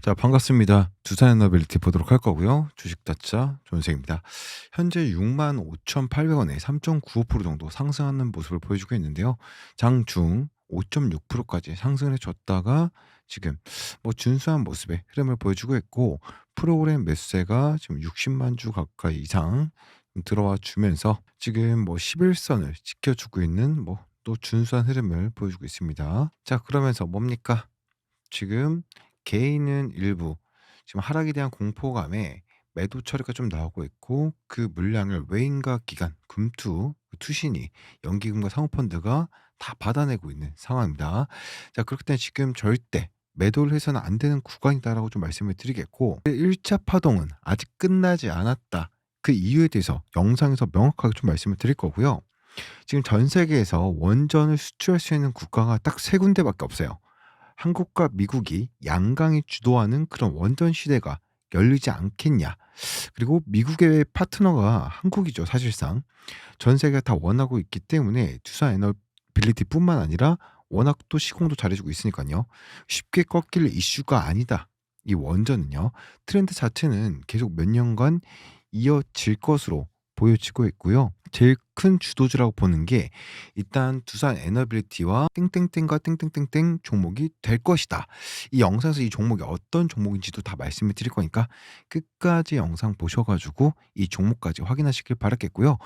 자, 반갑습니다. 두산에너빌리티 보도록 할 거고요. 주식 다짜 존색입니다. 현재 65,800원에 3.95% 정도 상승하는 모습을 보여주고 있는데요. 장중 5.6%까지 상승을 해줬다가 지금 준수한 모습의 흐름을 보여주고 있고, 프로그램 매수세가 지금 60만 주 가까이 이상 들어와 주면서 지금 11선을 지켜주고 있는 또 준수한 흐름을 보여주고 있습니다. 자, 그러면서 뭡니까? 지금 개인은 일부 지금 하락에 대한 공포감에 매도 처리가 좀 나오고 있고, 그 물량을 외인과 기관, 금투, 투신이, 연기금과 사모펀드가 다 받아내고 있는 상황입니다. 자, 그렇기 때문에 지금 절대 매도를 해서는 안 되는 구간이다라고 좀 말씀을 드리겠고, 1차 파동은 아직 끝나지 않았다. 그 이유에 대해서 영상에서 명확하게 좀 말씀을 드릴 거고요. 지금 전 세계에서 원전을 수출할 수 있는 국가가 딱 세 군데밖에 없어요. 한국과 미국이 양강이 주도하는 그런 원전 시대가 열리지 않겠냐. 그리고 미국의 파트너가 한국이죠, 사실상. 전 세계가 다 원하고 있기 때문에 투자 에너빌리티뿐만 아니라 워낙 또 시공도 잘해주고 있으니까요. 쉽게 꺾일 이슈가 아니다. 이 원전은요. 트렌드 자체는 계속 몇 년간 이어질 것으로 보여지고 있고요. 제일 큰 주도주라고 보는 게 일단 두산 에너빌리티와 땡땡땡과 땡땡땡땡 종목이 될 것이다. 이 영상에서 이 종목이 어떤 종목인지도 다 말씀을 드릴 거니까 끝까지 영상 보셔가지고 이 종목까지 확인하시길 바라겠고요.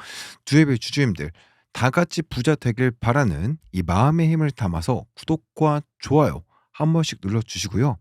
두앱의 주주님들 다 같이 부자 되길 바라는 이 마음의 힘을 담아서 구독과 좋아요 한 번씩 눌러주시고요.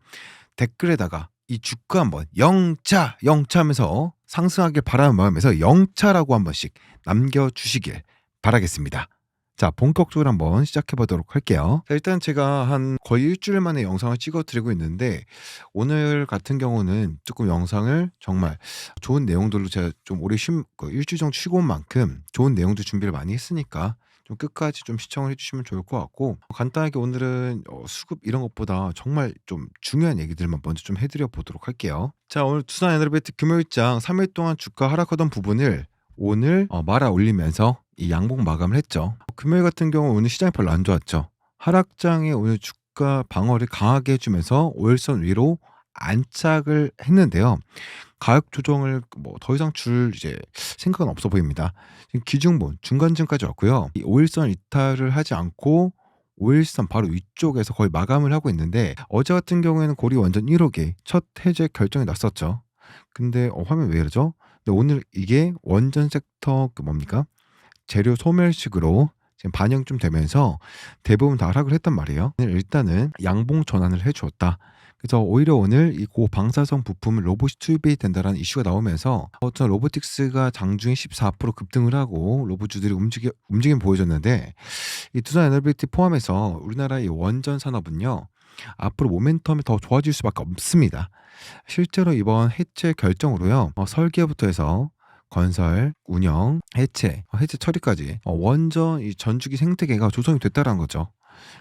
댓글에다가 이 주가 한번 영차 하면서 상승하길 바라는 마음에서 영차라고 한 번씩 남겨주시길 바라겠습니다. 자, 본격적으로 한번 시작해 보도록 할게요. 자, 일단 제가 한 거의 일주일 만에 영상을 찍어 드리고 있는데, 오늘 같은 경우는 조금 영상을 정말 좋은 내용들로 제가 좀 오래 일주일 정도 쉬고 온 만큼 좋은 내용도 준비를 많이 했으니까 좀 끝까지 좀 시청을 해주시면 좋을 것 같고, 간단하게 오늘은 수급 이런 것보다 정말 좀 중요한 얘기들만 먼저 좀 해드려 보도록 할게요. 자, 오늘 두산에너빌리티 금요일장 3일 동안 주가 하락하던 부분을 오늘 말아 올리면서 이 양봉 마감을 했죠. 금요일 같은 경우 오늘 시장이 별로 안 좋았죠. 하락장에 오늘 주가 방어를 강하게 해주면서 5일선 위로 안착을 했는데요. 가격 조정을 더 이상 줄 이제 생각은 없어 보입니다. 지금 기준분 중간쯤까지 왔고요. 이 5일선 이탈을 하지 않고 5일선 바로 위쪽에서 거의 마감을 하고 있는데, 어제 같은 경우에는 고리 원전 1호기 첫 해제 결정이 났었죠. 근데 화면 왜 이러죠? 근데 오늘 이게 원전 섹터 뭡니까? 재료 소멸식으로 지금 반영 좀 되면서 대부분 다 하락을 했단 말이에요. 일단은 양봉 전환을 해주었다. 그래서 오히려 오늘 이 고방사성 부품을 로봇이 투입이 된다라는 이슈가 나오면서 어떤 로보틱스가 장중에 14% 급등을 하고 로봇주들이 움직임 보여줬는데, 이 두산 에너빌리티 포함해서 우리나라의 원전 산업은요, 앞으로 모멘텀이 더 좋아질 수밖에 없습니다. 실제로 이번 해체 결정으로요, 설계부터 해서 건설, 운영, 해체 처리까지 원전 이 전주기 생태계가 조성이 됐다는 거죠.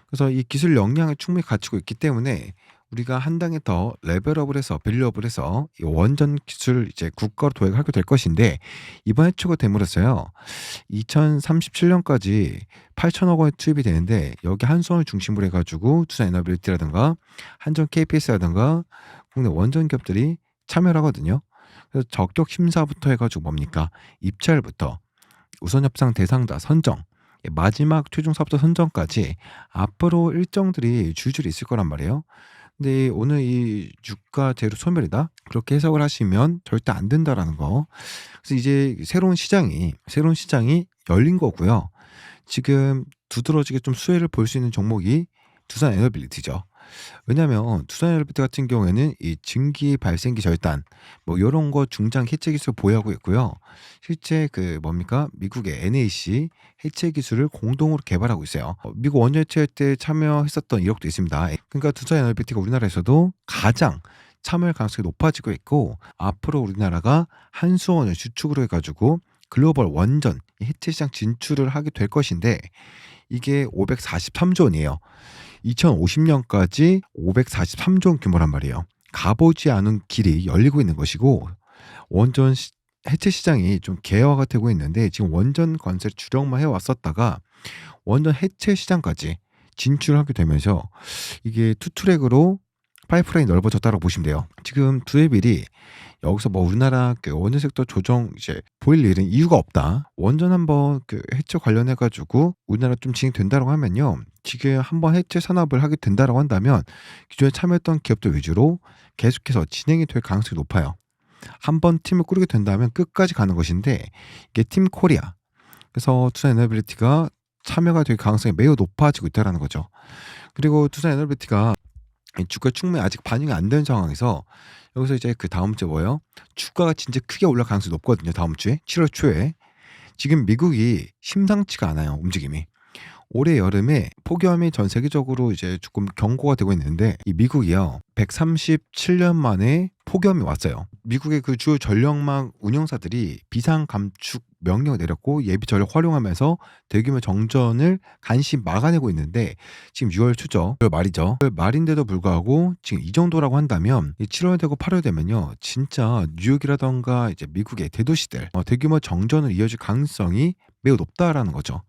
그래서 이 기술 역량을 충분히 갖추고 있기 때문에 우리가 한 단계 더 레벨업을 해서 빌리업을 해서 이 원전 기술 이제 국가로 도약하게 될 것인데, 이번 해초가 됨으로써요 2037년까지 8천억 원이 투입이 되는데, 여기 한수원을 중심으로 해가지고 두산 에너빌리티라든가 한전 KPS라든가 국내 원전 기업들이 참여를 하거든요. 그래서 적격 심사부터 해가지고 뭡니까? 입찰부터 우선 협상 대상자 선정, 마지막 최종 사업자 선정까지 앞으로 일정들이 줄줄이 있을 거란 말이에요. 근데 오늘 이 주가 재료 소멸이다, 그렇게 해석을 하시면 절대 안 된다라는 거. 그래서 이제 새로운 시장이 열린 거고요. 지금 두드러지게 좀 수혜를 볼 수 있는 종목이 두산 에너빌리티죠. 왜냐하면 두산 에너빌리티 같은 경우에는 이 증기 발생기 절단 요런 거 중장 해체 기술 보유하고 있고요. 실제 뭡니까? 미국의 NAC 해체 기술을 공동으로 개발하고 있어요. 미국 원전 해체할 때 참여했었던 이력도 있습니다. 그러니까 두산 에너빌리티가 우리나라에서도 가장 참여할 가능성이 높아지고 있고, 앞으로 우리나라가 한수원을 주축으로 해가지고 글로벌 원전 해체 시장 진출을 하게 될 것인데, 이게 543조 원이에요. 2050년까지 543조 원 규모란 말이에요. 가보지 않은 길이 열리고 있는 것이고, 원전 해체 시장이 좀 개화가 되고 있는데, 지금 원전 건설 주력만 해왔었다가 원전 해체 시장까지 진출하게 되면서 이게 투트랙으로 파이프라인이 넓어졌다라고 보시면 돼요. 지금 두 앱이 여기서 뭐 우리나라 그 원전 섹터 조정 이제 보일 일은 이유가 없다. 원전 한번 그 해체 관련해 가지고 우리나라 좀 진행된다라고 하면요. 지금 한번 해체 산업을 하게 된다라고 한다면 기존에 참여했던 기업들 위주로 계속해서 진행이 될 가능성이 높아요. 한번 팀을 꾸리게 된다면 끝까지 가는 것인데 이게 팀 코리아. 그래서 투싼 에너빌리티가 참여가 될 가능성이 매우 높아지고 있다라는 거죠. 그리고 투싼 에너빌리티가 이 주가에 충분히 아직 반영이 안 된 상황에서 여기서 이제 그다음 주에 뭐예요? 주가가 진짜 크게 올라갈 가능성이 높거든요, 다음 주에. 7월 초에. 지금 미국이 심상치가 않아요, 움직임이. 올해 여름에 폭염이 전 세계적으로 이제 조금 경고가 되고 있는데 이 미국이요. 137년 만에 폭염이 왔어요. 미국의 그 주요 전력망 운영사들이 비상 감축 명령을 내렸고 예비 전력 활용하면서 대규모 정전을 간신히 막아내고 있는데 지금 6월 초죠. 6월 말이죠. 6월 말인데도 불구하고 지금 이 정도라고 한다면 7월 되고 8월 되면요. 진짜 뉴욕이라던가 이제 미국의 대도시들 대규모 정전을 이어질 가능성이 매우 높다라는 거죠.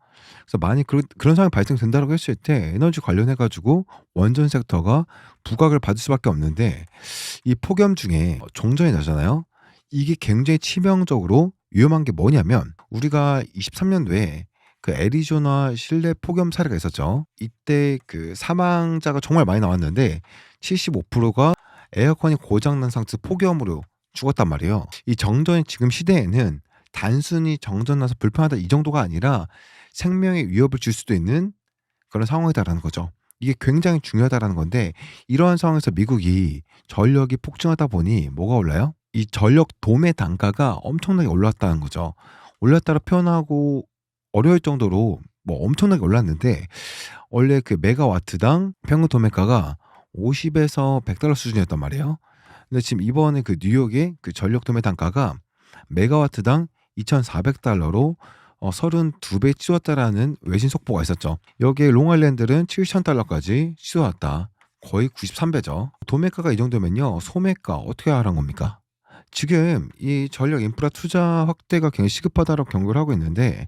그래서 만약 그런 상황이 발생된다고 했을 때 에너지 관련해 가지고 원전 섹터가 부각을 받을 수밖에 없는데 이 폭염 중에 정전이 나잖아요. 이게 굉장히 치명적으로 위험한 게 뭐냐면 우리가 23년도에 그 애리조나 실내 폭염 사례가 있었죠. 이때 그 사망자가 정말 많이 나왔는데 75%가 에어컨이 고장 난 상태에서 폭염으로 죽었단 말이에요. 이 정전이 지금 시대에는 단순히 정전 나서 불편하다 이 정도가 아니라 생명에 위협을 줄 수도 있는 그런 상황이다라는 거죠. 이게 굉장히 중요하다라는 건데 이러한 상황에서 미국이 전력이 폭증하다 보니 뭐가 올라요? 이 전력 도매 단가가 엄청나게 올랐다는 거죠. 올랐다라 표현하고 어려울 정도로 뭐 엄청나게 올랐는데 원래 그 메가와트당 평균 도매가가 50에서 $100 수준이었단 말이에요. 근데 지금 이번에 그 뉴욕의 그 전력 도매 단가가 메가와트당 $2,400로 32배 치솟았다라는 외신 속보가 있었죠. 여기에 롱아일랜드는 $7,000까지 치솟았다. 거의 93배죠. 도매가가 이 정도면요. 소매가 어떻게 하라는 겁니까? 지금 이 전력 인프라 투자 확대가 굉장히 시급하다라고 경고를 하고 있는데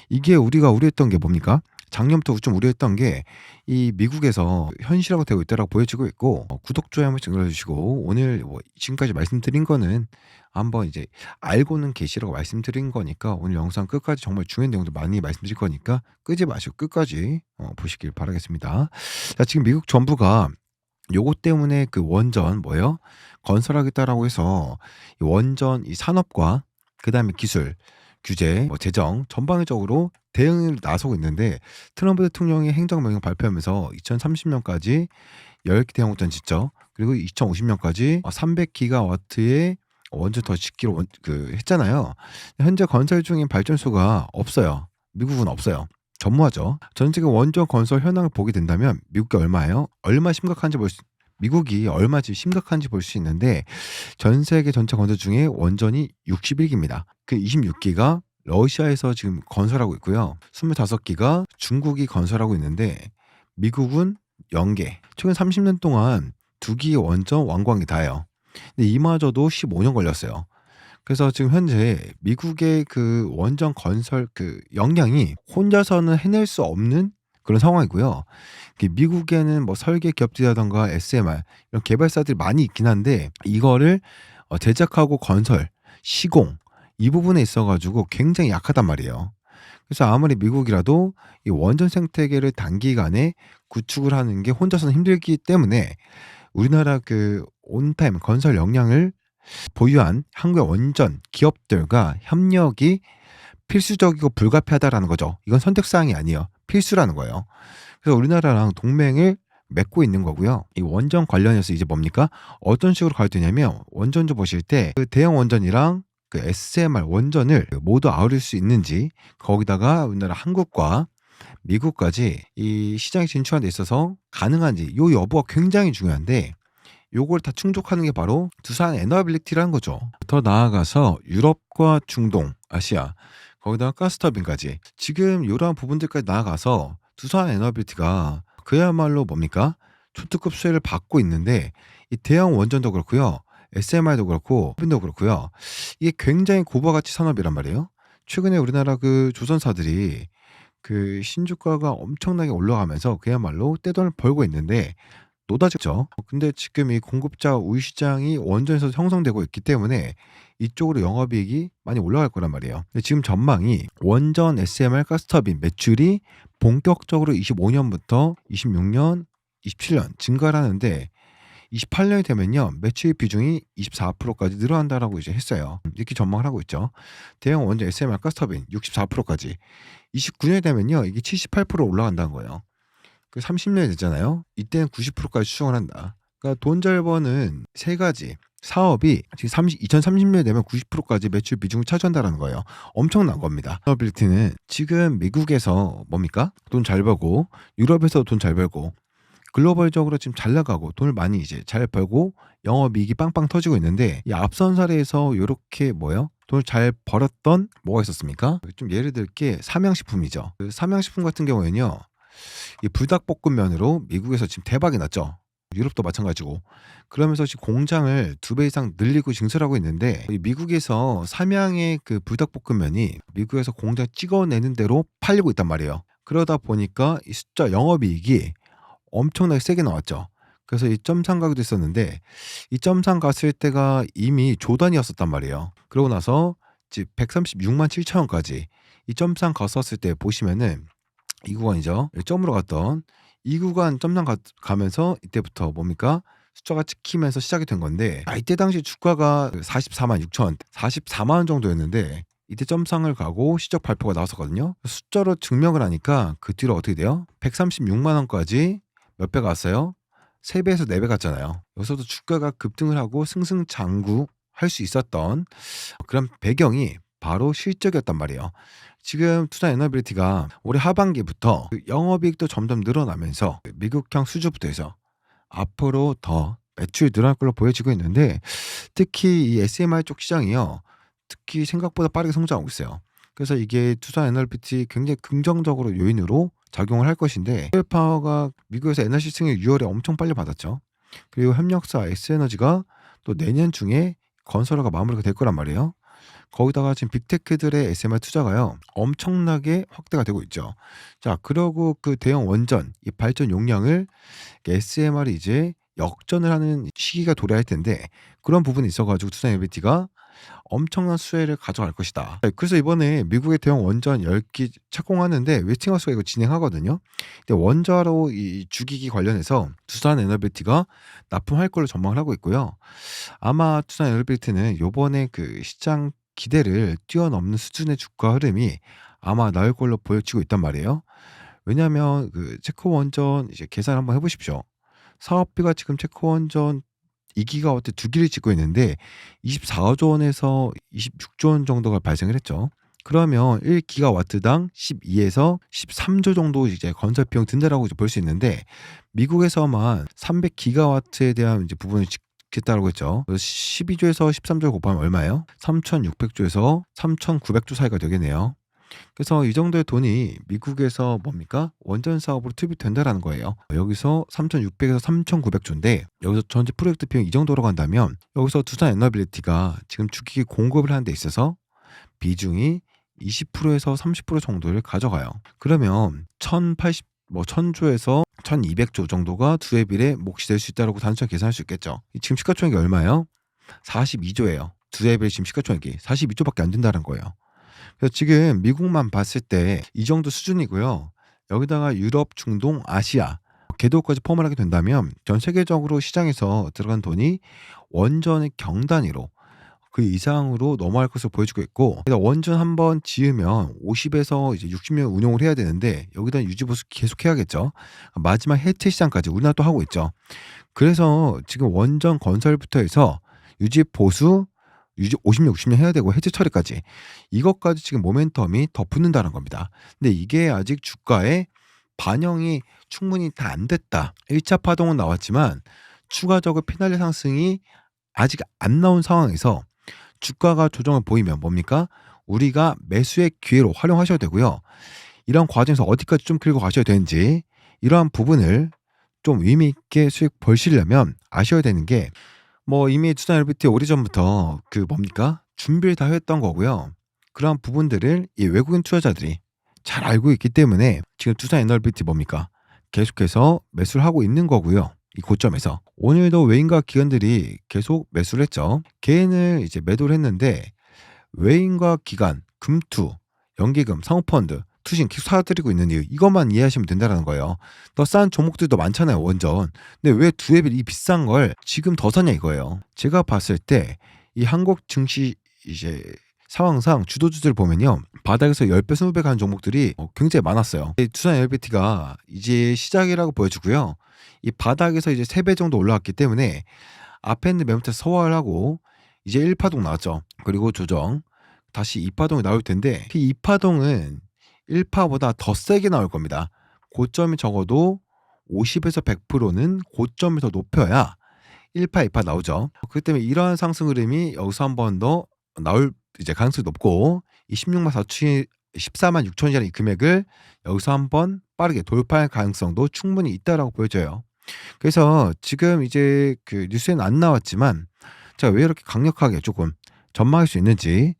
이게 우리가 우려했던 게 뭡니까? 작년부터 좀 우려했던 게 이 미국에서 현실화가 되고 있다라고 보여지고 있고 구독, 좋아요 한 번씩 눌러주시고 오늘 뭐 지금까지 말씀드린 거는 한번 이제 알고는 계시라고 말씀드린 거니까 오늘 영상 끝까지 정말 중요한 내용들 많이 말씀드릴 거니까 끄지 마시고 끝까지 보시길 바라겠습니다. 자, 지금 미국 정부가 요것 때문에 그 원전 뭐예요? 건설하겠다라고 해서 이 원전 이 산업과 그다음에 기술, 규제, 뭐 재정 전방위적으로 대응을 나서고 있는데 트럼프 대통령이 행정명령 발표하면서 2030년까지 10개 대형원전 짓죠. 그리고 2050년까지 300기가와트의 원전 더 짓기로 했잖아요. 현재 건설 중인 발전소가 없어요. 미국은 없어요. 전무하죠. 전 세계 원전 건설 현황을 보게 된다면 미국이 얼마예요? 얼마 심각한지 미국이 얼마 지금 심각한지 볼 수 있는데 전 세계 전체 건설 중에 원전이 61기입니다. 그 26기가 러시아에서 지금 건설하고 있고요. 25기가 중국이 건설하고 있는데 미국은 0개. 최근 30년 동안 2기의 원전 완공이 다예요. 근데 이마저도 15년 걸렸어요. 그래서 지금 현재 미국의 그 원전 건설 그 역량이 혼자서는 해낼 수 없는 그런 상황이고요. 미국에는 뭐 설계 기업들이라던가 SMR 이런 개발사들이 많이 있긴 한데 이거를 제작하고 건설, 시공 이 부분에 있어 가지고 굉장히 약하단 말이에요. 그래서 아무리 미국이라도 이 원전 생태계를 단기간에 구축을 하는 게 혼자서는 힘들기 때문에 우리나라 그 온타임 건설 역량을 보유한 한국의 원전 기업들과 협력이 필수적이고 불가피하다라는 거죠. 이건 선택 사항이 아니에요. 필수라는 거예요. 그래서 우리나라랑 동맹을 맺고 있는 거고요. 이 원전 관련해서 이제 뭡니까? 어떤 식으로 가야 되냐면 원전주 보실 때 그 대형 원전이랑 그 SMR 원전을 모두 아우를 수 있는지 거기다가 우리나라 한국과 미국까지 이 시장에 진출하는 데 있어서 가능한지 요 여부가 굉장히 중요한데 요걸 다 충족하는 게 바로 두산 에너빌리티라는 거죠. 더 나아가서 유럽과 중동, 아시아 거기다가 가스터빈까지 지금 이러한 부분들까지 나아가서 두산 에너빌리티가 그야말로 뭡니까? 초특급 수혜를 받고 있는데 이 대형 원전도 그렇고요. SMR도 그렇고 터빈도 그렇고요. 이게 굉장히 고부가치 산업이란 말이에요. 최근에 우리나라 그 조선사들이 그 신주가가 엄청나게 올라가면서 그야말로 떼돈을 벌고 있는데 높아졌죠. 근데 지금 이 공급자 우위 시장이 원전에서 형성되고 있기 때문에 이쪽으로 영업이익이 많이 올라갈 거란 말이에요. 근데 지금 전망이 원전 SMR 가스터빈 매출이 본격적으로 25년부터 26년, 27년 증가를 하는데 28년이 되면요 매출 비중이 24%까지 늘어난다라고 이제 했어요. 이렇게 전망을 하고 있죠. 대형 원전 SMR 가스터빈 64%까지 29년이 되면요 이게 78% 올라간다는 거예요. 그 30년이 됐잖아요. 이때는 90%까지 추정을 한다. 그러니까 돈 잘 버는 세 가지 사업이 지금 2030년이 되면 90%까지 매출 비중을 차지한다라는 거예요. 엄청난 겁니다. 서빌리티는 지금 미국에서 뭡니까? 돈 잘 벌고 유럽에서 돈 잘 벌고 글로벌적으로 지금 잘 나가고 돈을 많이 이제 잘 벌고 영업이익이 빵빵 터지고 있는데 이 앞선 사례에서 요렇게 뭐예요? 돈을 잘 벌었던 뭐가 있었습니까? 좀 예를 들 게 삼양식품이죠. 그 삼양식품 같은 경우에는요. 이 불닭볶음면으로 미국에서 지금 대박이 났죠. 유럽도 마찬가지고. 그러면서 지금 공장을 2배 이상 늘리고 증설하고 있는데 이 미국에서 삼양의 그 불닭볶음면이 미국에서 공장 찍어내는 대로 팔리고 있단 말이에요. 그러다 보니까 이 숫자 영업이익이 엄청나게 세게 나왔죠. 그래서 이 점상 가기도 했었는데 이 점상 갔을 때가 이미 조단이었었단 말이에요. 그러고 나서 지금 136만 7천 원까지 이 점상 갔었을 때 보시면은 이 구간이죠. 점으로 갔던 이 구간 점상 가면서 이때부터 뭡니까? 숫자가 찍히면서 시작이 된 건데 이때 당시 주가가 44만 6천 원, 44만 원 정도였는데 이때 점상을 가고 시적 발표가 나왔었거든요. 숫자로 증명을 하니까 그 뒤로 어떻게 돼요? 136만 원까지 몇 배가 왔어요? 3배에서 4배 갔잖아요. 여기서도 주가가 급등을 하고 승승장구할 수 있었던 그런 배경이 바로 실적이었단 말이에요. 지금 투자 에너빌리티가 올해 하반기부터 그 영업이익도 점점 늘어나면서 미국형 수주부터 해서 앞으로 더 매출이 늘어날 걸로 보여지고 있는데 특히 이 SMR 쪽 시장이요. 특히 생각보다 빠르게 성장하고 있어요. 그래서 이게 투자 에너빌리티 굉장히 긍정적으로 요인으로 작용을 할 것인데 파워가 미국에서 에너지 승인 6월에 엄청 빨리 받았죠. 그리고 협력사 S에너지가 또 내년 중에 건설화가 마무리가 될 거란 말이에요. 거기다가 지금 빅테크들의 SMR 투자가요 엄청나게 확대가 되고 있죠. 자, 그러고 그 대형 원전 이 발전 용량을 SMR이 이제 역전을 하는 시기가 도래할 텐데 그런 부분이 있어가지고 투자 에너비티가 엄청난 수혜를 가져갈 것이다. 그래서 이번에 미국의 대형 원전 10기 착공하는데 웨스팅하우스가 이거 진행하거든요. 근데 원자로 이 주기기 관련해서 투산 에너비티가 납품할 걸로 전망을 하고 있고요. 아마 투산 에너비티는 요번에 그 시장 기대를 뛰어넘는 수준의 주가 흐름이 아마 나올 걸로 보여지고 있단 말이에요. 왜냐하면 그 체코 원전 이제 계산 한번 해보십시오. 사업비가 지금 체코 원전 2기가와트 2기를 짓고 있는데 24조 원에서 26조 원 정도가 발생을 했죠. 그러면 1기가와트당 12에서 13조 정도 이제 건설 비용 든다라고 볼 수 있는데 미국에서만 300기가와트에 대한 이제 부분을 짓겠다라고 했죠. 12조에서 13조 곱하면 얼마예요? 3,600조에서 3,900조 사이가 되겠네요. 그래서 이 정도의 돈이 미국에서 뭡니까? 원전 사업으로 투입된다라는 거예요. 여기서 3,600에서 3,900조인데 여기서 전체 프로젝트 비용 이 정도로 간다면 여기서 두산 에너빌리티가 지금 주기기 공급을 하는 데 있어서 비중이 20%에서 30% 정도를 가져가요. 그러면 1,080 1,000조에서 1,200조 정도가 두해 비례 몫이 될 수 있다고 단순히 계산할 수 있겠죠. 지금 시가총액이 얼마예요? 42조예요. 두해 비례 지금 시가총액이 42조밖에 안 된다는 거예요. 그래서 지금 미국만 봤을 때 이 정도 수준이고요. 여기다가 유럽, 중동, 아시아 궤도까지 포함을 하게 된다면 전 세계적으로 시장에서 들어간 돈이 원전의 경단위로 그 이상으로 넘어갈 것으로 보여지고 있고 원전 한번 지으면 50에서 이제 60년 운용을 해야 되는데 여기다 유지보수 계속 해야겠죠. 마지막 해체 시장까지 우리나라도 하고 있죠. 그래서 지금 원전 건설부터 해서 유지보수 50년, 60년 해야 되고 해제 처리까지 이것까지 지금 모멘텀이 더 붙는다는 겁니다. 근데 이게 아직 주가에 반영이 충분히 다 안 됐다. 1차 파동은 나왔지만 추가적으로 피날레 상승이 아직 안 나온 상황에서 주가가 조정을 보이면 뭡니까? 우리가 매수의 기회로 활용하셔야 되고요. 이런 과정에서 어디까지 좀 끌고 가셔야 되는지 이러한 부분을 좀 의미 있게 수익 벌시려면 아셔야 되는 게 이미 투자 에너비티 오래전부터 그 뭡니까? 준비를 다 했던 거고요. 그러한 부분들을 이 외국인 투자자들이 잘 알고 있기 때문에 지금 투자 에너비티 뭡니까? 계속해서 매수를 하고 있는 거고요. 이 고점에서. 오늘도 외인과 기관들이 계속 매수를 했죠. 개인을 이제 매도를 했는데 외인과 기관, 금투, 연기금, 사모펀드, 투신 계속 사들이고 있는 이유 이것만 이해하시면 된다라는 거예요. 더 싼 종목들도 많잖아요, 원전. 근데 왜 두 배 이 비싼 걸 지금 더 사냐 이거예요. 제가 봤을 때 이 한국 증시 이제 상황상 주도주들 보면요. 바닥에서 10배, 20배 가는 종목들이 굉장히 많았어요. 이 두산 LBT가 이제 시작이라고 보여주고요. 이 바닥에서 이제 3배 정도 올라왔기 때문에 앞에 있는 매물대 소화를 하고 이제 1파동 나왔죠. 그리고 조정. 다시 2파동이 나올 텐데 그 2파동은 1파보다 더 세게 나올 겁니다. 고점이 적어도 50에서 100%는 고점이 더 높여야 1파, 2파 나오죠. 그렇기 때문에 이러한 상승 흐름이 여기서 한 번 더 나올 이제 가능성이 높고 이 16만 4천 14만 6천이라는 이 금액을 여기서 한번 빠르게 돌파할 가능성도 충분히 있다라고 보여져요. 그래서 지금 이제 그 뉴스에는 안 나왔지만 제가 왜 이렇게 강력하게 조금 전망할 수 있는지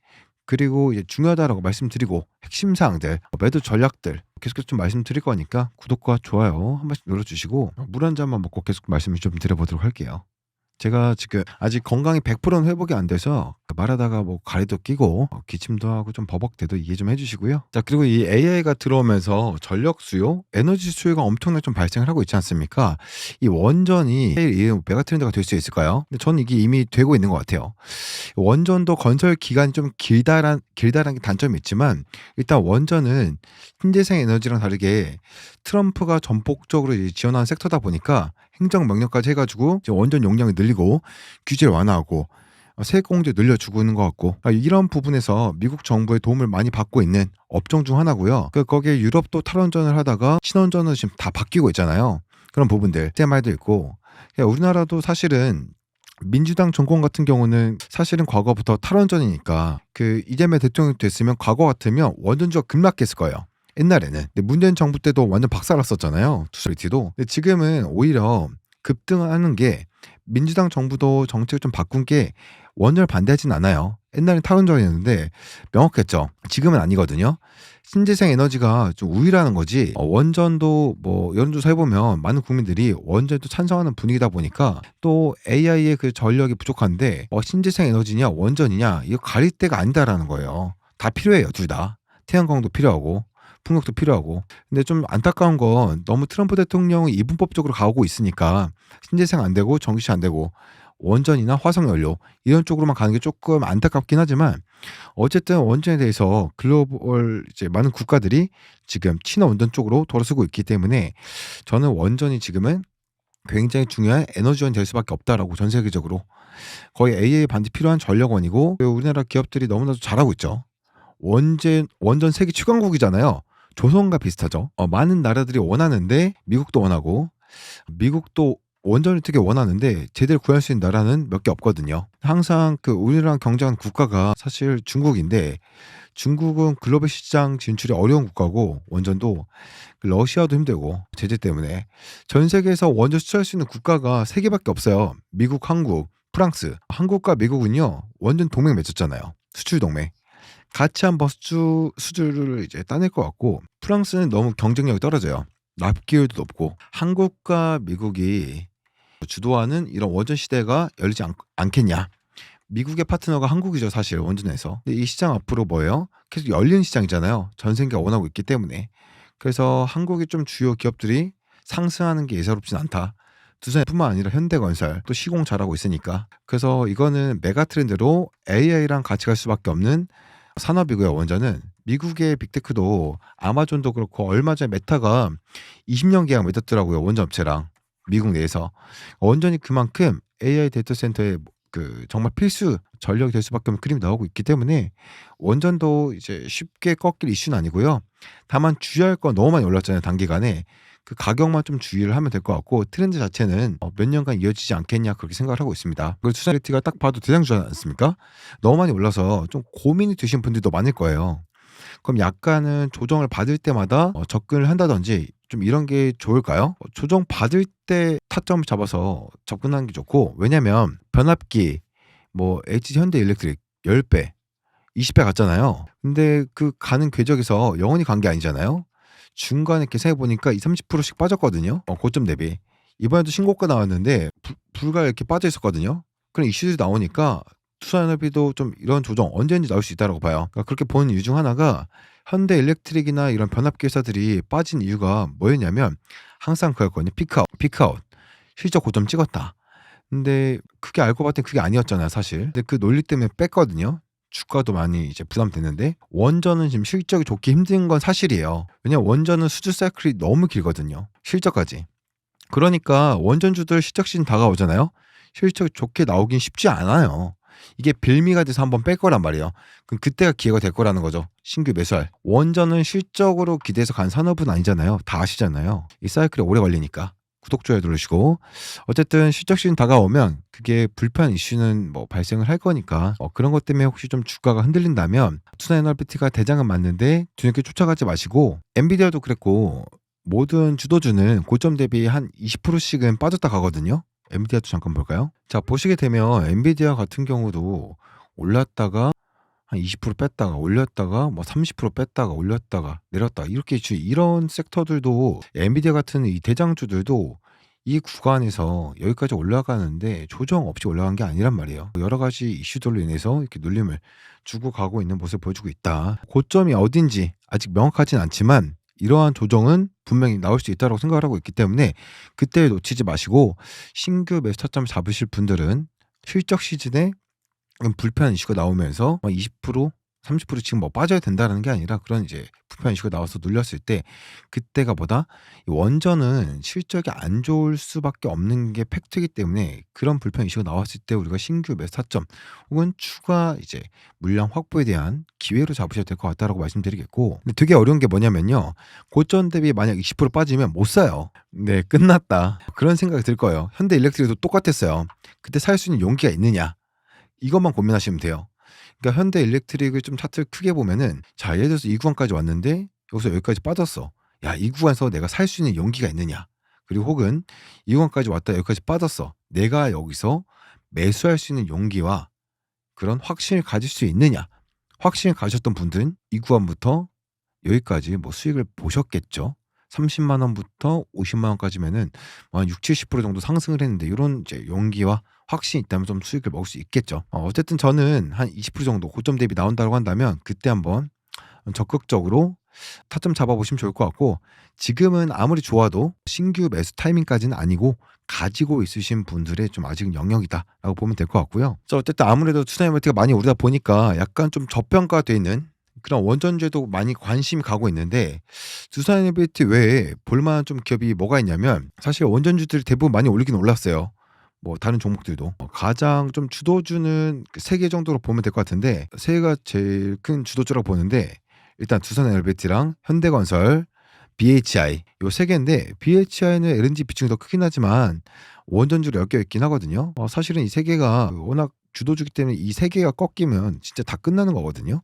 그리고 이제 중요하다라고 말씀드리고 핵심 사항들, 매도 전략들 계속해서 좀 말씀드릴 거니까 구독과 좋아요 한 번씩 눌러주시고 물 한 잔만 먹고 계속 말씀을 좀 드려보도록 할게요. 제가 지금 아직 건강이 100%는 회복이 안 돼서 말하다가 뭐 가래도 끼고 기침도 하고 좀 버벅대도 이해 좀 해주시고요. 자, 그리고 이 AI가 들어오면서 전력 수요, 에너지 수요가 엄청나게 좀 발생을 하고 있지 않습니까? 이 원전이 이 메가 트렌드가 될 수 있을까요? 근데 저는 이게 이미 되고 있는 것 같아요. 원전도 건설 기간이 좀 길다란 게 단점이 있지만 일단 원전은 신재생 에너지랑 다르게 트럼프가 전폭적으로 이제 지원하는 섹터다 보니까 행정 명령까지 해가지고 이제 원전 용량을 늘리고 규제를 완화하고 세액 공제 늘려주고 있는 것 같고 이런 부분에서 미국 정부의 도움을 많이 받고 있는 업종 중 하나고요. 거기에 유럽도 탈원전을 하다가 친원전으로 지금 다 바뀌고 있잖아요. 그런 부분들 제 말도 있고 우리나라도 사실은 민주당 정권 같은 경우는 사실은 과거부터 탈원전이니까 그 이재명 대통령이 됐으면 과거 같으면 원전주가 급락했을 거예요. 옛날에는. 근데 문재인 정부 때도 완전 박살났었잖아요. 투스리티도. 근데 지금은 오히려 급등하는 게 민주당 정부도 정책을 좀 바꾼 게 원전을 반대하진 않아요. 옛날엔 탈원전이었는데 명확했죠. 지금은 아니거든요. 신재생 에너지가 좀 우위라는 거지. 원전도 뭐 여론조사 해보면 많은 국민들이 원전도 찬성하는 분위기다 보니까 또 AI의 그 전력이 부족한데 신재생 에너지냐 원전이냐 이거 가릴 데가 아니다라는 거예요. 다 필요해요, 둘 다. 태양광도 필요하고 풍력도 필요하고. 근데 좀 안타까운 건 너무 트럼프 대통령이 이분법적으로 가고 있으니까 신재생 안 되고 전기차 안 되고 원전이나 화석연료 이런 쪽으로만 가는 게 조금 안타깝긴 하지만 어쨌든 원전에 대해서 글로벌 이제 많은 국가들이 지금 친원전 쪽으로 돌아서고 있기 때문에 저는 원전이 지금은 굉장히 중요한 에너지원이 될 수밖에 없다라고 전 세계적으로 거의 AA 반드시 필요한 전력원이고 우리나라 기업들이 너무나도 잘하고 있죠. 원전 세계 최강국이잖아요. 조선과 비슷하죠. 많은 나라들이 원하는데 미국도 원하고 미국도 원전을 되게 원하는데 제대로 구할 수 있는 나라는 몇 개 없거든요. 항상 그 우리랑 경쟁하는 국가가 사실 중국인데 중국은 글로벌 시장 진출이 어려운 국가고 원전도 러시아도 힘들고 제재 때문에 전 세계에서 원전 수출할 수 있는 국가가 3개밖에 없어요. 미국, 한국, 프랑스. 한국과 미국은요 원전 동맹 맺었잖아요. 수출 동맹. 같이 한번 수주를 이제 따낼 것 같고 프랑스는 너무 경쟁력이 떨어져요. 납기율도 높고 한국과 미국이 주도하는 이런 원전 시대가 열리지 않겠냐. 미국의 파트너가 한국이죠, 사실 원전에서. 근데 이 시장 앞으로 뭐예요? 계속 열린 시장이잖아요. 전 세계가 원하고 있기 때문에. 그래서 한국의 좀 주요 기업들이 상승하는 게 예사롭진 않다. 두산뿐만 아니라 현대건설 또 시공 잘하고 있으니까. 그래서 이거는 메가 트렌드로 AI랑 같이 갈 수밖에 없는 산업이고요. 원전은 미국의 빅테크도 아마존도 그렇고 얼마 전에 메타가 20년 계약 맺었더라고요. 원전 업체랑 미국 내에서. 원전이 그만큼 AI 데이터 센터에 그 정말 필수 전력이 될 수밖에 없는 그림이 나오고 있기 때문에 원전도 이제 쉽게 꺾일 이슈는 아니고요. 다만 주의할 건 너무 많이 올랐잖아요. 단기간에. 그 가격만 좀 주의를 하면 될 것 같고 트렌드 자체는 몇 년간 이어지지 않겠냐 그렇게 생각을 하고 있습니다. 그리고 투자리티가 딱 봐도 대장주지 않습니까? 너무 많이 올라서 좀 고민이 되신 분들도 많을 거예요. 그럼 약간은 조정을 받을 때마다 접근을 한다든지 좀 이런 게 좋을까요? 조정 받을 때 타점을 잡아서 접근하는 게 좋고 왜냐면 변압기 뭐 HG 현대일렉트릭 10배 20배 갔잖아요. 근데 그 가는 궤적에서 영원히 간 게 아니잖아요. 중간에 계산해 보니까 20-30%씩 빠졌거든요. 고점 대비. 이번에도 신고가 나왔는데 불과 이렇게 빠져 있었거든요. 그런 이슈들이 나오니까 투자연합회도 좀 이런 조정 언제든지 나올 수 있다라고 봐요. 그러니까 그렇게 보는 이유 중 하나가 현대일렉트릭이나 이런 변압기 회사들이 빠진 이유가 뭐였냐면 항상 그거였거든요. 피크아웃. 실적 고점 찍었다. 근데 그게 알고 봤더니 그게 아니었잖아요, 사실. 근데 그 논리 때문에 뺐거든요. 주가도 많이 이제 부담됐는데 원전은 지금 실적이 좋기 힘든 건 사실이에요. 왜냐면 원전은 수주 사이클이 너무 길거든요. 실적까지. 그러니까 원전주들 실적 시즌 다가오잖아요. 실적이 좋게 나오긴 쉽지 않아요. 이게 빌미가 돼서 한번 뺄 거란 말이에요. 그럼 그때가 기회가 될 거라는 거죠. 신규 매수할. 원전은 실적으로 기대해서 간 산업은 아니잖아요. 다 아시잖아요. 이 사이클이 오래 걸리니까. 구독, 좋아요 누르시고. 어쨌든 실적 시즌 다가오면 그게 불편 이슈는 뭐 발생을 할 거니까 그런 것 때문에 혹시 좀 주가가 흔들린다면 투자애널비티가 대장은 맞는데 뒤늦게 쫓아가지 마시고 엔비디아도 그랬고 모든 주도주는 고점 대비 한 20%씩은 빠졌다 가거든요. 엔비디아도 잠깐 볼까요? 자, 보시게 되면 엔비디아 같은 경우도 올랐다가 한 20% 뺐다가 올렸다가 뭐 30% 뺐다가 올렸다가 내렸다가 이렇게 이런 섹터들도 엔비디아 같은 이 대장주들도 이 구간에서 여기까지 올라가는데 조정 없이 올라간 게 아니란 말이에요. 여러 가지 이슈들로 인해서 이렇게 눌림을 주고 가고 있는 모습을 보여주고 있다. 고점이 어딘지 아직 명확하진 않지만 이러한 조정은 분명히 나올 수 있다고 생각을 하고 있기 때문에 그때 놓치지 마시고 신규 매수 타점 잡으실 분들은 실적 시즌에 불편한 이슈가 나오면서 20% 30% 지금 뭐 빠져야 된다라는 게 아니라 그런 이제 불편한 이슈가 나와서 눌렸을 때 그때가 보다 이 원전은 실적이 안 좋을 수밖에 없는 게 팩트이기 때문에 그런 불편 이슈가 나왔을 때 우리가 신규 매수 타점 혹은 추가 이제 물량 확보에 대한 기회로 잡으셔야 될 것 같다라고 말씀드리겠고 근데 되게 어려운 게 뭐냐면요. 고점 대비 만약 20% 빠지면 못 사요. 네, 끝났다. 그런 생각이 들 거예요. 현대일렉트릭도 똑같았어요. 그때 살 수 있는 용기가 있느냐. 이것만 고민하시면 돼요. 그러니까 현대일렉트릭을 좀 차트를 크게 보면은 자, 예를 들어서 이 구간까지 왔는데 여기서 여기까지 빠졌어. 야, 이 구간에서 내가 살 수 있는 용기가 있느냐. 그리고 혹은 이 구간까지 왔다 여기까지 빠졌어. 내가 여기서 매수할 수 있는 용기와 그런 확신을 가질 수 있느냐. 확신을 가졌던 분들은 이 구간부터 여기까지 뭐 수익을 보셨겠죠. 30만 원부터 50만 원까지면은 한 60-70% 정도 상승을 했는데 이런 이제 용기와 확신이 있다면 좀 수익을 먹을 수 있겠죠. 어쨌든 저는 한 20% 정도 고점 대비 나온다고 한다면 그때 한번 적극적으로 타점 잡아보시면 좋을 것 같고 지금은 아무리 좋아도 신규 매수 타이밍까지는 아니고 가지고 있으신 분들의 좀 아직은 영역이다라고 보면 될 것 같고요. 어쨌든 아무래도 투자이머티가 많이 오르다 보니까 약간 좀 저평가되어 있는 그런 원전주에도 많이 관심이 가고 있는데 두산에너비티 외에 볼만한 좀 기업이 뭐가 있냐면 사실 원전주들이 대부분 많이 올리긴 올랐어요. 뭐 다른 종목들도 가장 좀 주도주는 3개 정도로 보면 될 것 같은데 3개가 제일 큰 주도주라고 보는데 일단 두산에너비티랑 현대건설, BHI 요 3개인데 BHI는 LNG 비중이 더 크긴 하지만 원전주로 엮여 있긴 하거든요. 사실은 이 3개가 워낙 주도주기 때문에 이 3개가 꺾이면 진짜 다 끝나는 거거든요.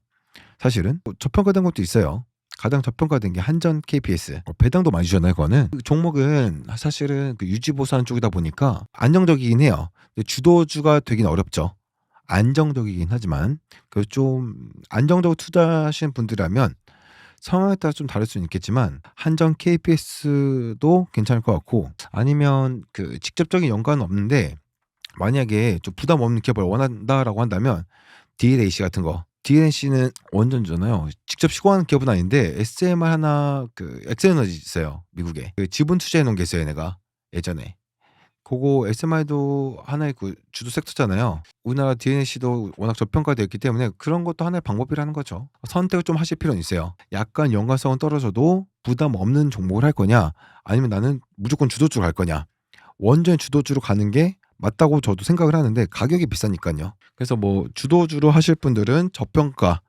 사실은 저평가된 것도 있어요. 가장 저평가된 게 한전 KPS. 배당도 많이 주잖아요, 그거는. 그 종목은 사실은 그 유지 보수하는 쪽이다 보니까 안정적이긴 해요. 근데 주도주가 되긴 어렵죠. 안정적이긴 하지만 그 좀 안정적으로 투자하시는 분들이라면 상황에 따라 좀 다를 수는 있겠지만 한전 KPS도 괜찮을 것 같고 아니면 그 직접적인 연관은 없는데 만약에 좀 부담 없는 기업을 원한다라고 한다면 D&AC 같은 거. D&C는 원전주잖아요. 직접 시공하는 기업은 아닌데 SMR 하나 그 엑스에너지 있어요. 미국에. 그 지분 투자해 놓은 게 있어요, 얘네가. 예전에. 그거 SMR도 하나의 그 주도 섹터잖아요. 우리나라 D&C도 워낙 저평가되어 있기 때문에 그런 것도 하나의 방법이라는 거죠. 선택을 좀 하실 필요는 있어요. 약간 연관성은 떨어져도 부담 없는 종목을 할 거냐 아니면 나는 무조건 주도주로 갈 거냐. 원전 주도주로 가는 게 맞다고 저도 생각을 하는데 가격이 비싸니까요. 그래서 뭐 주도주로 하실 분들은 저평가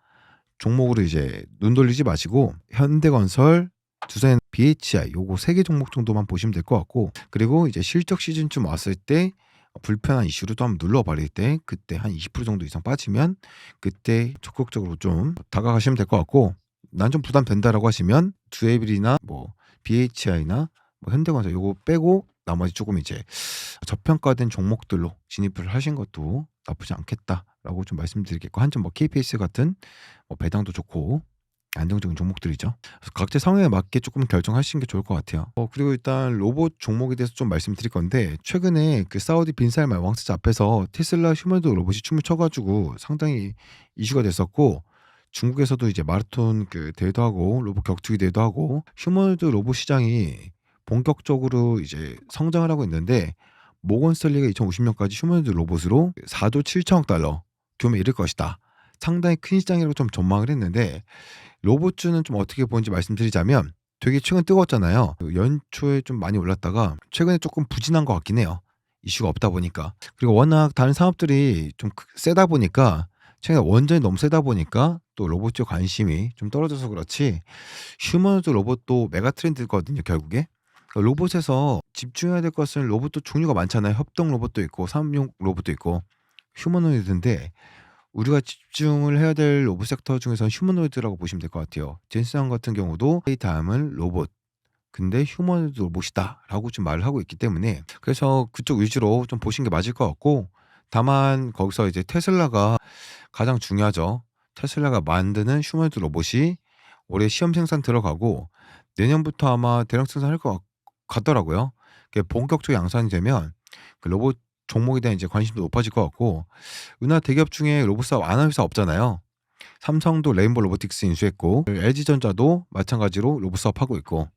종목으로 이제 눈 돌리지 마시고 현대건설, 두산 BHI 요거 3개 종목 정도만 보시면 될 것 같고 그리고 이제 실적 시즌쯤 왔을 때 불편한 이슈로 또 한번 눌러버릴 때 그때 한 20% 정도 이상 빠지면 그때 적극적으로 좀 다가가시면 될 것 같고 난 좀 부담된다라고 하시면 두에빌이나 뭐 BHI나 뭐 현대건설 요거 빼고 나머지 조금 이제 저평가된 종목들로 진입을 하신 것도 나쁘지 않겠다라고 좀 말씀드리겠고 한점 뭐 KPS 같은 뭐 배당도 좋고 안정적인 종목들이죠. 그래서 각자 성향에 맞게 조금 결정하시는 게 좋을 것 같아요. 그리고 일단 로봇 종목에 대해서 좀 말씀드릴 건데 최근에 그 사우디 빈살만 왕세자 앞에서 테슬라 휴머노이드 로봇이 춤을 춰 가지고 상당히 이슈가 됐었고 중국에서도 이제 마라톤 그 대회도 하고 로봇 격투기 대회도 하고 휴머노이드 로봇 시장이 본격적으로 이제 성장을 하고 있는데 모건 스탠리가 2050년까지 휴머노이드 로봇으로 4조 7천억 달러 규모에 이를 것이다. 상당히 큰 시장이라고 좀 전망을 했는데 로봇주는 좀 어떻게 보는지 말씀드리자면 되게 최근 뜨거웠잖아요. 연초에 좀 많이 올랐다가 최근에 조금 부진한 것 같긴 해요. 이슈가 없다 보니까. 그리고 워낙 다른 산업들이 좀 세다 보니까 최근에 원전이 너무 세다 보니까 또 로봇 쪽 관심이 좀 떨어져서 그렇지 휴머노이드 로봇도 메가 트렌드거든요 결국에. 로봇에서 집중해야 될 것은 로봇도 종류가 많잖아요. 협동 로봇도 있고 사업용 로봇도 있고 휴머노이드인데 우리가 집중을 해야 될 로봇 섹터 중에서는 휴머노이드라고 보시면 될 것 같아요. 젠슨 같은 경우도 이 다음은 로봇 근데 휴머노이드 로봇이다라고 좀 말을 하고 있기 때문에 그래서 그쪽 위주로 좀 보시는 게 맞을 것 같고 다만 거기서 이제 테슬라가 가장 중요하죠. 테슬라가 만드는 휴머노이드 로봇이 올해 시험 생산 들어가고 내년부터 아마 대량 생산할 것 같더라고요. 그게 본격적으로 양산이 되면 그 로봇 종목에 대한 이제 관심도 높아질 것 같고 우리나라 대기업 중에 로봇 사업 안 하는 회사 없잖아요. 삼성도 레인보우 로보틱스 인수했고 LG전자도 마찬가지로 로봇 사업하고 있고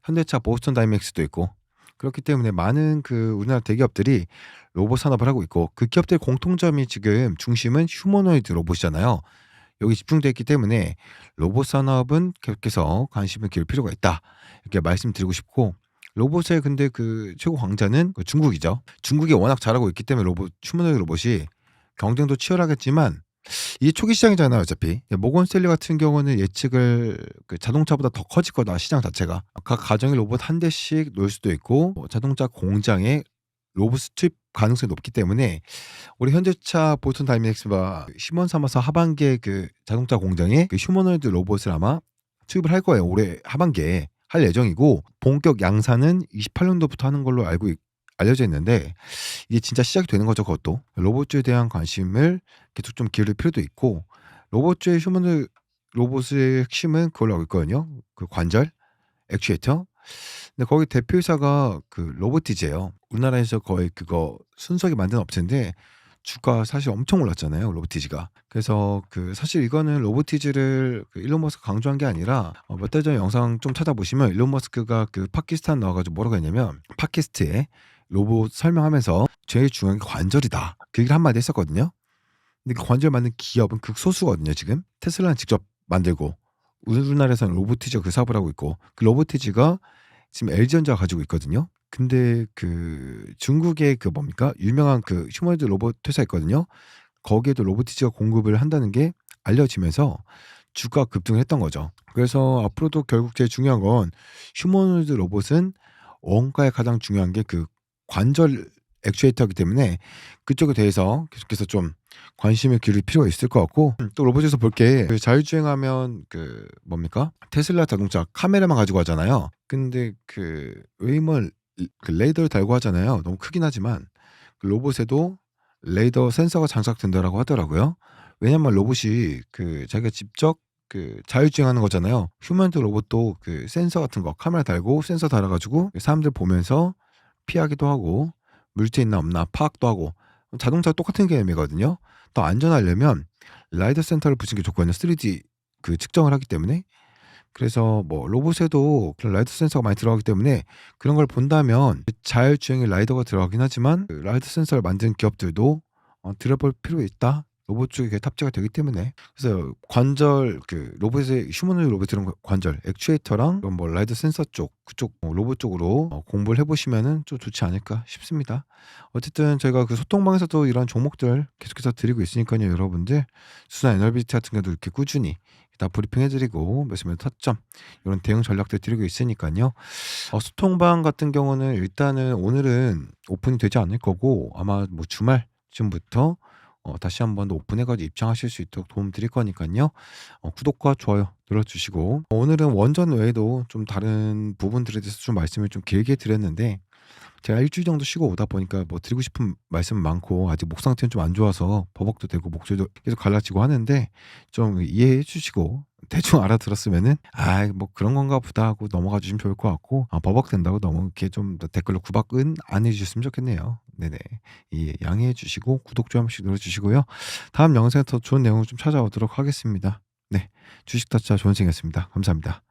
현대차 보스턴 다이내믹스도 있고 그렇기 때문에 많은 그 우리나라 대기업들이 로봇 산업을 하고 있고 그 기업들의 공통점이 지금 중심은 휴머노이드 로봇이잖아요. 여기 집중되어 있기 때문에 로봇 산업은 계속해서 관심을 기울 필요가 있다. 이렇게 말씀드리고 싶고 로봇의 근데 그 최고 강자는 그 중국이죠. 중국이 워낙 잘하고 있기 때문에 로봇 휴머노이드 로봇이 경쟁도 치열하겠지만 이게 초기 시장이잖아요, 어차피. 모건 스탠리 같은 경우는 예측을 그 자동차보다 더 커질 거다, 시장 자체가. 각 가정에 로봇 한 대씩 놓을 수도 있고 자동차 공장에 로봇 투입 가능성이 높기 때문에 우리 현대차 보스턴 다이내믹스가 시몬 삼아서 하반기에 그 자동차 공장에 그 휴머노이드 로봇을 아마 투입을 할 거예요. 올해 하반기에 할 예정이고 본격 양산은 28년도부터 하는 걸로 알려져 있는데 이게 진짜 시작이 되는 거죠, 그것도. 로봇주에 대한 관심을 계속 좀 기울일 필요도 있고 로봇주의 휴머노 로봇의 핵심은 그걸로 알고 있거든요. 그 관절, 액추에이터. 근데 거기 대표이사가 그 로보티즈예요. 우리나라에서 거의 그거 순서기 만드는 업체인데 주가 사실 엄청 올랐잖아요, 로보티즈가. 그래서 그 사실 이거는 로보티즈를 그 일론 머스크가 강조한 게 아니라 몇 달 전 영상 좀 찾아보시면 일론 머스크가 그 팟캐스트 나와 가지고 뭐라고 했냐면 팟캐스트에 로봇 설명하면서 "제일 중요한 게 관절이다." 그 얘기를 한마디 했었거든요. 근데 그 관절 만든 기업은 극소수거든요 지금. 테슬라는 직접 만들고 우리나라에서는 로보티즈가 그 사업을 하고 있고 그 로보티즈가 지금 LG전자가 가지고 있거든요. 근데 그 중국의 그 뭡니까? 유명한 그 휴머노이드 로봇 회사 있거든요. 거기에도 로보티즈가 공급을 한다는 게 알려지면서 주가가 급등을 했던 거죠. 그래서 앞으로도 결국 제일 중요한 건 휴머노이드 로봇은 원가에 가장 중요한 게 그 관절 액추에이터이기 때문에 그쪽에 대해서 계속해서 좀 관심을 기울일 필요가 있을 것 같고 또 로봇에서 볼 게 그 자율주행하면 그 뭡니까? 테슬라 자동차 카메라만 가지고 하잖아요. 근데 그 웨이머 그 레이더를 달고 하잖아요. 너무 크긴 하지만 그 로봇에도 레이더 센서가 장착된다라고 하더라고요. 왜냐면 로봇이 그 자기가 직접 그 자율주행하는 거잖아요. 휴머노이드 로봇도 그 센서 같은 거 카메라 달고 센서 달아 가지고 사람들 보면서 피하기도 하고 물체 있나 없나 파악도 하고 자동차와 똑같은 개념이거든요. 더 안전하려면 라이더 센터를 붙이는 게 좋거든요. 3D 그 측정을 하기 때문에. 그래서 뭐 로봇에도 그런 라이더 센서가 많이 들어가기 때문에 그런 걸 본다면 자율주행에 라이더가 들어가긴 하지만 그 라이더 센서를 만드는 기업들도 들여볼 필요가 있다. 로봇 쪽에 그게 탑재가 되기 때문에. 그래서 관절 그 로봇의 휴머노이드 로봇 이런 관절 액추에이터랑 뭐 라이더 센서 쪽 그쪽 로봇 쪽으로 공부를 해 보시면은 좀 좋지 않을까 싶습니다. 어쨌든 저희가 그 소통방에서도 이런 종목들 계속해서 드리고 있으니까요, 여러분들. 수나 에너비티 같은 경우도 이렇게 꾸준히 다 브리핑 해 드리고 매수매도 타점 이런 대응 전략들 드리고 있으니까요. 소통방 같은 경우는 일단은 오늘은 오픈이 되지 않을 거고 아마 뭐 주말쯤부터 다시 한번 더 오픈해 가지고 입장하실 수 있도록 도움 드릴 거니깐요. 구독과 좋아요 눌러 주시고 오늘은 원전 외에도 좀 다른 부분들에 대해서 좀 말씀을 좀 길게 드렸는데 제가 일주일 정도 쉬고 오다 보니까 뭐 드리고 싶은 말씀은 많고 아직 목 상태는 좀 안 좋아서 버벅도 되고 목소리도 계속 갈라지고 하는데 좀 이해해 주시고 대충 알아들었으면은 '아 뭐 그런 건가 보다.' 하고 넘어가 주시면 좋을 것 같고, 버벅된다고 너무 이렇게 좀 댓글로 구박은 안 해 주셨으면 좋겠네요. 네네. 양해해 주시고 구독 좀 한 번씩 눌러 주시고요. 다음 영상에 더 좋은 내용으로 좀 찾아오도록 하겠습니다. 네. 주식 타짜 조은생이었습니다. 감사합니다.